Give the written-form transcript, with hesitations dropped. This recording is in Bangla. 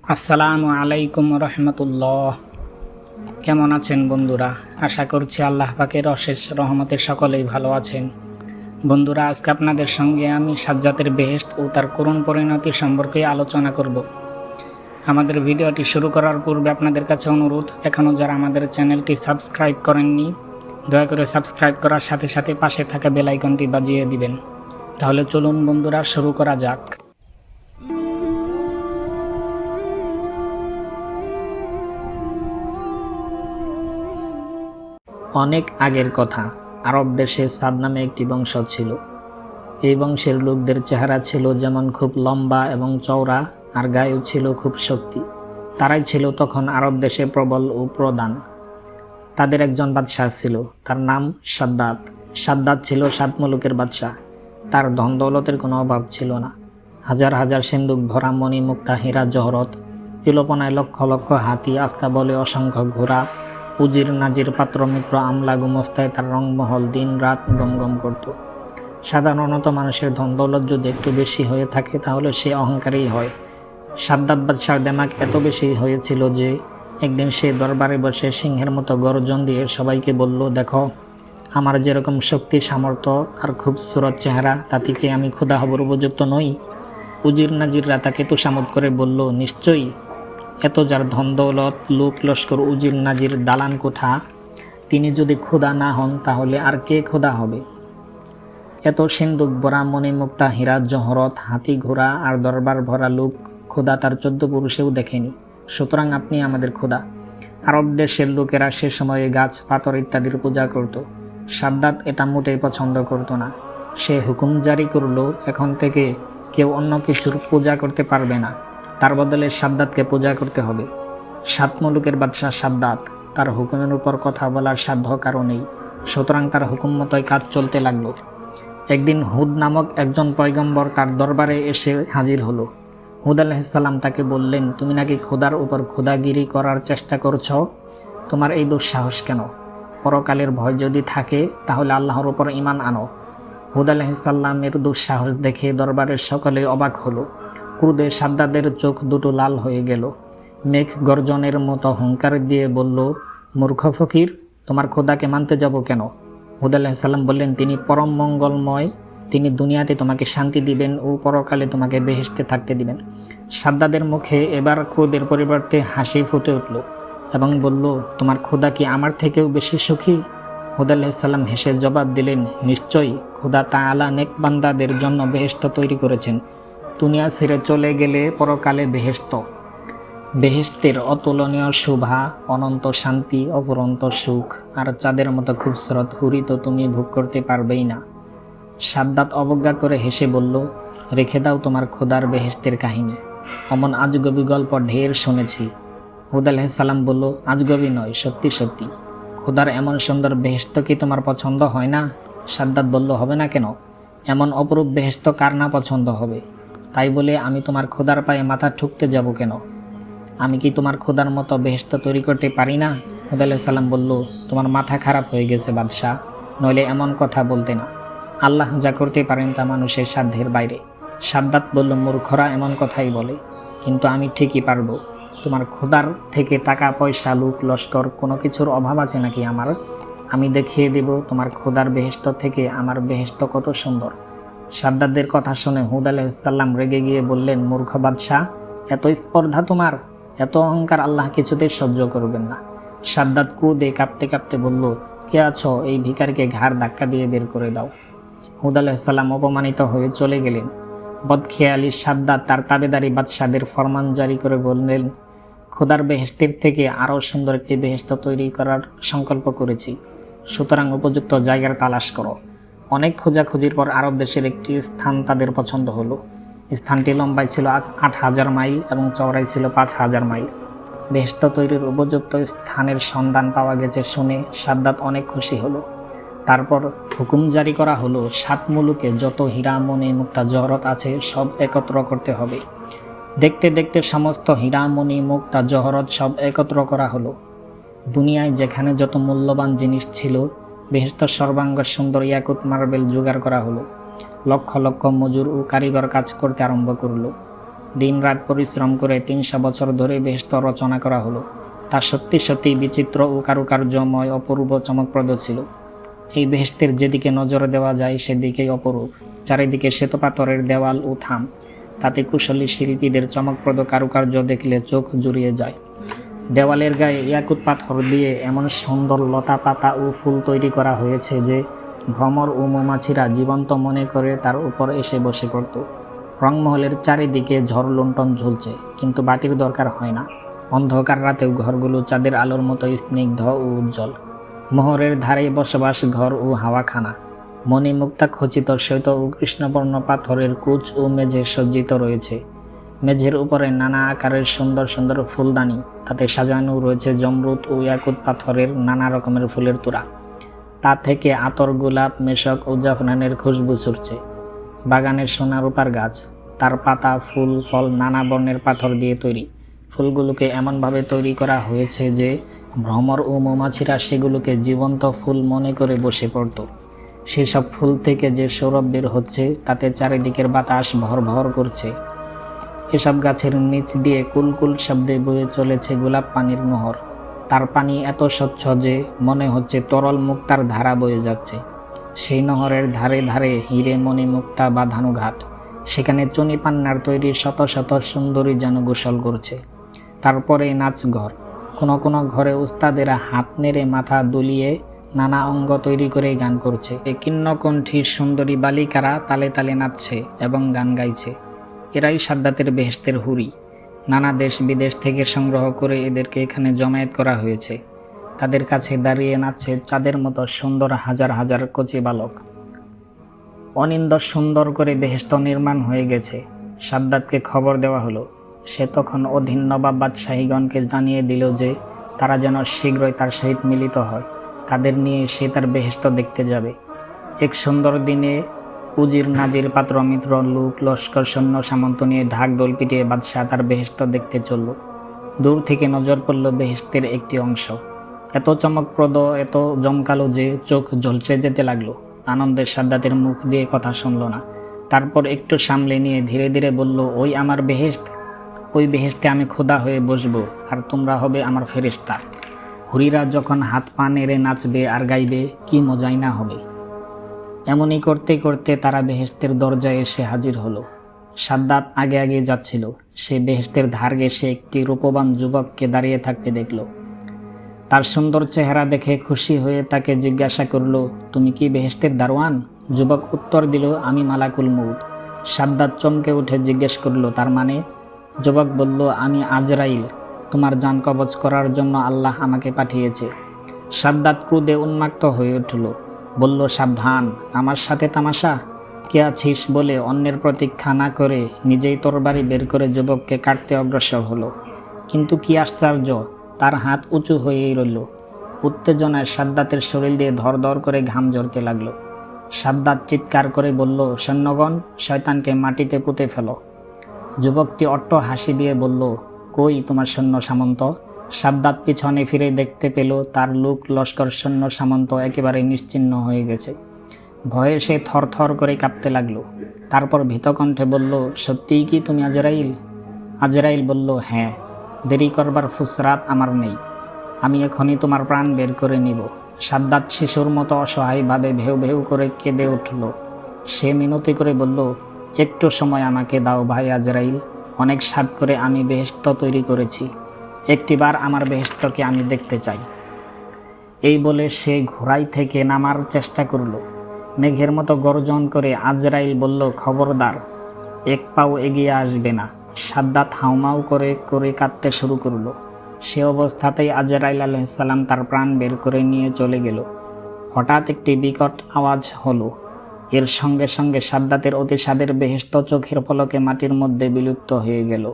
আসসালামু আলাইকুম রহমতুল্লাহ। কেমন আছেন বন্ধুরা? আশা করছি আল্লাহ পাকের অশেষ রহমতে সকলেই ভালো আছেন। বন্ধুরা, আজকে আপনাদের সঙ্গে আমি সাজ্জাতের বেহেশত ও তার করুণ পরিণতি সম্পর্কে আলোচনা করব। আমাদের ভিডিওটি শুরু করার পূর্বে আপনাদের কাছে অনুরোধ, এখনও যারা আমাদের চ্যানেলটি সাবস্ক্রাইব করেননি দয়া করে সাবস্ক্রাইব করার সাথে সাথে পাশে থাকা বেল আইকনটি বাজিয়ে দিবেন। তাহলে চলুন বন্ধুরা, শুরু করা যাক। অনেক আগের কথা, আরব দেশে সাদ নামে একটি বংশ ছিল। এই বংশের লোকদের চেহারা ছিল যেমন খুব লম্বা এবং চওড়া, আর গায়েও ছিল খুব শক্তি। তারাই ছিল তখন আরব দেশে প্রবল ও প্রধান। তাদের একজন বাদশাহ ছিল, তার নাম সাদ্দাত। সাদ্দাত ছিল 7 মুলুকের বাদশাহ। তার ধন দৌলতের কোনো অভাব ছিল না। হাজার হাজার সিন্দুক ভরা মণি মুক্তা হীরা জহরত, তিলোপনায় লক্ষ লক্ষ হাতি, আস্তাবলে অসংখ্য ঘোড়া, উজির নাজির পাত্র মিত্র আমলা গুমস্তায় তার রংমহল দিন রাত গমগম করত। সাধারণত মানুষের ধন দৌলত যদি একটু বেশি হয়ে থাকে তাহলে সে অহংকারী হয়। সাদ্দাত বাদশার দেমাগ এত বেশি হয়েছিল যে একদিন সে দরবারে বসে সিংহের মতো গর্জন দিয়ে সবাইকে বলল, দেখো, আমার যেরকম শক্তি সামর্থ্য আর খুব সুরত চেহারা, তাতে কি আমি ক্ষুধা হবার উপযুক্ত নই? উজির নাজিররা তাকে তুষামত করে বলল, নিশ্চয়ই। এত যার ধন দৌলত, লোক লস্কর, উজির নাজির, দালান কোঠা, তিনি যদি ক্ষুধা না হন তাহলে আর কে ক্ষুধা হবে? এত সিন্দুক ভরা মণি মুক্তা হীরা জহরত, হাতি ঘোড়া আর দরবার ভরা লোক ক্ষুধা তার 14 পুরুষেও দেখেনি। সুতরাং আপনি আমাদের ক্ষুধা। আরব দেশের লোকেরা সে সময়ে গাছ পাথর ইত্যাদির পূজা করত। সাদ্দাত এটা মোটেই পছন্দ করত না। সে হুকুম জারি করল, এখন থেকে কেউ অন্য কিছুর পূজা করতে পারবে না, তার বদলে সাদ্দাতকে পূজা করতে হবে। 7 মুলুকের বাদশাহ সাদ্দাত, তার হুকুমের উপর কথা বলার সাধ্য কারো নেই। সুতরাং তার হুকুম মতোই কাজ চলতে লাগলো। একদিন হুদ নামক একজন পয়গম্বর তার দরবারে এসে হাজির হলো। হুদ আলাইহিসসালাম তাকে বললেন, তুমি নাকি খোদার উপর খোদাগিরি করার চেষ্টা করছ? তোমার এই দুঃসাহস কেন? পরকালের ভয় যদি থাকে তাহলে আল্লাহর উপর ঈমান আনো। হুদ আলাইহিসসালামের দুঃসাহস দেখে দরবারের সকলে অবাক হলো। ক্রোধে সাদ্দাতের চোখ দুটো লাল হয়ে গেল। মেঘ গর্জনের মতো হুঙ্কার দিয়ে বলল, মূর্খ ফকির, তোমার খোদাকে মানতে যাব কেন? হুদ আলাইহিসসালাম বললেন, তিনি পরম মঙ্গলময়, তিনি দুনিয়াতে তোমাকে শান্তি দিবেন ও পরকালে তোমাকে বেহেশতে থাকতে দিবেন। সাদ্দাতের মুখে এবার ক্রোধের পরিবর্তে হাসি ফুটে উঠল এবং বলল, তোমার খোদা কি আমার থেকেও বেশি সুখী? হুদ আলাইহিসসালাম হেসে জবাব দিলেন, নিশ্চয়ই, খোদা তাআলা নেক বান্দাদের জন্য বেহেশত তৈরি করেছেন। দুনিয়া ছেড়ে চলে গেলে পরকালে বেহেশতের অতুলনীয় শোভা, অনন্ত শান্তি, অপরন্ত সুখ আর চাঁদের মতো খুবসুরত হুরি তো তুমি ভোগ করতে পারবেই না। সাদ্দাত অবজ্ঞা করে হেসে বলল, রেখে দাও তোমার খোদার বেহেশতের কাহিনী। অমন আজগবি গল্প ঢের শুনেছি। হুদ আলাইহিসসালাম বলল, আজগবি নয়, সত্যি সত্যি। খোদার এমন সুন্দর বেহেশত কি তোমার পছন্দ হয় না? সাদ্দাত বলল, হবে না কেন? এমন অপরূপ বেহেশত কার না পছন্দ হবে? তাই বলে আমি তোমার খোদার পায়ে মাথা ঠুকতে যাব কেন? আমি কি তোমার খোদার মতো বেহেশত তৈরি করতে পারি না? হুদ আলাইহিসসালাম বলল, তোমার মাথা খারাপ হয়ে গেছে বাদশাহ, নইলে এমন কথা বলতে না। আল্লাহ যা করতে পারেন তা মানুষের সাধ্যের বাইরে। সাদ্দাত বলল, মূর্খরা এমন কথাই বলে, কিন্তু আমি ঠিকই পারবো। তোমার খোদার থেকে টাকা পয়সা, লোক লস্কর কোনো কিছুর অভাব আছে নাকি আমার? আমি দেখিয়ে দেব তোমার খোদার বেহেশত থেকে আমার বেহেশত কত সুন্দর। সাদ্দাতের কথা শুনে হুদ আলাইহিসসালাম রেগে গিয়ে বললেন, মূর্খ বাদশাহ, এত স্পর্ধা তোমার, এত অহংকার আল্লাহ কিছুতেই সহ্য করবেন না। সাদ্দাত ক্রোধে কাঁপতে কাঁপতে বলল, কে আছো? এই ভিখারিকে ঘাড় ধাক্কা দিয়ে বের করে দাও। হুদ আলাইহিসসালাম অপমানিত হয়ে চলে গেলেন। বদখেয়ালি সাদ্দাত তার তাবেদারি বাদশাদের ফরমান জারি করে বললেন, খোদার বেহেশতের থেকে আরও সুন্দর একটি বেহেশত তৈরি করার সংকল্প করেছি, সুতরাং উপযুক্ত জায়গার তালাশ করো। অনেক খোঁজাখুঁজির পর আরব দেশের একটি স্থান তাদের পছন্দ হলো। স্থানটি লম্বাই ছিল 8,000 মাইল এবং চওড়াই ছিল 5,000 মাইল। বেহেশত তৈরির উপযুক্ত স্থানের সন্ধান পাওয়া গেছে শুনে সাদ্দাত অনেক খুশি হলো। তারপর হুকুম জারি করা হলো, 7 মুলুকে যত হীরা মণি মুক্তা জহরত আছে সব একত্র করতে হবে। দেখতে দেখতে সমস্ত হীরা মণি মুক্তা জহরত সব একত্র করা হলো। দুনিয়ায় যেখানে যত মূল্যবান জিনিস ছিল, বেহেশত সর্বাঙ্গ সুন্দর ইয়াকুত মার্বেল জোগাড় করা হলো। লক্ষ লক্ষ মজুর ও কারিগর কাজ করতে আরম্ভ করল। দিনরাত পরিশ্রম করে 300 বছর ধরে বেহেশত রচনা করা হলো। তা সত্যি সত্যি বিচিত্র ও কারুকার্যময়, অপূর্ব, চমকপ্রদ ছিল। এই বেহেশতের যেদিকে নজর দেওয়া যায় সেদিকেই অপরূপ। চারিদিকে শ্বেতপাথরের দেওয়াল ও থাম, তাতে কুশলী শিল্পীদের চমকপ্রদ কারুকার্য দেখলে চোখ জুড়িয়ে যায়। দেওয়ালের গায়ে ইয়াকুত পাথর দিয়ে এমন সুন্দর লতা পাতা ও ফুল তৈরি করা হয়েছে যে ভ্রমর ও মৌমাছিরা জীবন্ত মনে করে তার উপর এসে বসে পড়ত। রংমহলের চারিদিকে ঝড় লুণ্ঠন ঝুলছে, কিন্তু বাতির দরকার হয় না। অন্ধকার রাতেও ঘরগুলো চাঁদের আলোর মতো স্নিগ্ধ ও উজ্জ্বল। মোহরের ধারে বসবাস ঘর ও হাওয়াখানা। মণিমুক্তা খচিত শ্বেত ও কৃষ্ণবর্ণ পাথরের কুচ ও মেঝে সজ্জিত রয়েছে। মেঝের উপরে নানা আকারের সুন্দর সুন্দর ফুলদানি, তাতে সাজানো রয়েছে জমরুদ ও ইয়াকুত পাথরের নানা রকমের ফুলের তোড়া। তা থেকে আতর, গোলাপ, মেশক ও জাফরানের খুশবু ছুটছে। বাগানের সোনা রূপার গাছ, তার পাতা, ফুল, ফল নানা বর্ণের পাথর দিয়ে তৈরি। ফুলগুলোকে এমনভাবে তৈরি করা হয়েছে যে ভ্রমর ও মৌমাছিরা সেগুলোকে জীবন্ত ফুল মনে করে বসে পড়ত। সেসব ফুল থেকে যে সৌরভ বের হচ্ছে তাতে চারিদিকের বাতাস ভর ভর করছে। এসব গাছের নিচ দিয়ে কুলকুল শব্দে বয়ে চলেছে গোলাপ পানির নহর। তার পানি এত স্বচ্ছ যে মনে হচ্ছে তরল মুক্তার ধারা বয়ে যাচ্ছে। সেই নহরের ধারে ধারে হিরে মণি মুক্তা বাঁধানো ঘাট, সেখানে চুনি পান্নার তৈরি শত শত সুন্দরী যেন গোসল করছে। তারপরে নাচঘর, কোনো কোনো ঘরে উস্তাদেরা হাত নেড়ে মাথা দুলিয়ে নানা অঙ্গ তৈরি করে গান করছে। কিন্নকণ্ঠী সুন্দরী বালিকারা তালে তালে নাচছে এবং গান গাইছে। এরাই সাদ্দাতের বেহেশতের হুরি। নানা দেশ বিদেশ থেকে সংগ্রহ করে এদেরকে এখানে জমায়েত করা হয়েছে। তাদের কাছে দাঁড়িয়ে নাচছে চাঁদের মতো সুন্দর হাজার হাজার কচি বালক। অনিন্দ সুন্দর করে বেহেশত নির্মাণ হয়ে গেছে। সাদ্দাতকে খবর দেওয়া হলো। সে তখন অধীন নবাব বাদশাহীগণকে জানিয়ে দিল যে তারা যেন শীঘ্রই তার সহিত মিলিত হয়। তাদের নিয়ে সে তার বেহেশত দেখতে যাবে। এক সুন্দর দিনে উজির, নাজির, পাত্র, মিত্র, লোক, লস্কর, সৈন্য সামন্ত নিয়ে ঢাক ঢোল পিটিয়ে বাদশাহ তার বেহেশত দেখতে চলল। দূর থেকে নজর পড়ল বেহেশতের একটি অংশ। এত চমকপ্রদ, এত জমকালো যে চোখ ঝলসে যেতে লাগলো। আনন্দের সাদ্দাতের মুখ দিয়ে কথা শুনল না। তারপর একটু সামলে নিয়ে ধীরে ধীরে বলল, ওই আমার বেহেশত, ওই বেহেশতে আমি খোদা হয়ে বসবো, আর তোমরা হবে আমার ফেরেশতা। হুরিরা যখন হাত পা নেড়ে নাচবে আর গাইবে, কি মজাই না হবে। এমনই করতে করতে তারা বেহেশতের দরজায় এসে হাজির হলো। সাদ্দাত আগে আগে যাচ্ছিল। সে বেহেশতের ধার ঘেঁষে একটি রূপবান যুবককে দাঁড়িয়ে থাকতে দেখল। তার সুন্দর চেহারা দেখে খুশি হয়ে তাকে জিজ্ঞাসা করল, তুমি কি বেহেশতের দারোয়ান? যুবক উত্তর দিল, আমি মালাকুল মউত। সাদ্দাত চমকে উঠে জিজ্ঞেস করল, তার মানে? যুবক বলল, আমি আজরাইল, তোমার জান কবজ করার জন্য আল্লাহ আমাকে পাঠিয়েছে। সাদ্দাত ক্রোধে উন্মাক্ত হয়ে উঠল। বলল, সাবধান, আমার সাথে তামাশা? কে আছিস বলে অন্যের প্রতীক্ষা না করে নিজেই তরবারি বের করে যুবককে কাটতে অগ্রসর হলো। কিন্তু কি আশ্চর্য, তার হাত উঁচু হয়েই রইল। উত্তেজনায় সাদ্দাতের শরীর দিয়ে ধর ধর করে ঘাম ঝরতে লাগলো। সাদ্দাত চিৎকার করে বলল, সৈন্যগণ, শয়তানকে মাটিতে পুঁতে ফেলো। যুবকটি অট্ট হাসি দিয়ে বলল, কই তোমার সৈন্য সামন্ত? সাদ্দাত পিছনে ফিরে দেখতে পেল তার লোক লস্কর, সৈন্য সামন্ত একেবারে নিশ্চিহ্ন হয়ে গেছে। ভয়ে সে থরথর করে কাঁপতে লাগলো। তারপর ভীতকণ্ঠে বলল, সত্যিই কি তুমি আজরাইল? আজরাইল বলল, হ্যাঁ, দেরি করবার ফুসরাত আমার নেই। আমি এখনই তোমার প্রাণ বের করে নিব। সাদ্দাত শিশুর মতো অসহায়ভাবে ভেউ ভেউ করে কেঁদে উঠল। সে মিনতি করে বলল, একটু সময় আমাকে দাও ভাই আজরাইল। অনেক সাধ করে আমি বেহেশত তৈরি করেছি। একটিবার আমার বেহেশতকে আমি দেখতে চাই। এই বলে সে ঘোড়ায় থেকে নামার চেষ্টা করল। মেঘের মতো গর্জন করে আজরাইল বলল, খবরদার, এক পাও এগিয়ে আসবে না। সাদ্দাত হাউমাউ করে করে কাঁদতে শুরু করলো। সে অবস্থাতেই আজরাইল আলাইহিস সালাম তার প্রাণ বের করে নিয়ে চলে গেল। হঠাৎ একটি বিকট আওয়াজ হলো। এর সঙ্গে সঙ্গে সাদ্দাতের অতিসাদের বেহেশত চোখের পলকে মাটির মধ্যে বিলুপ্ত হয়ে গেল।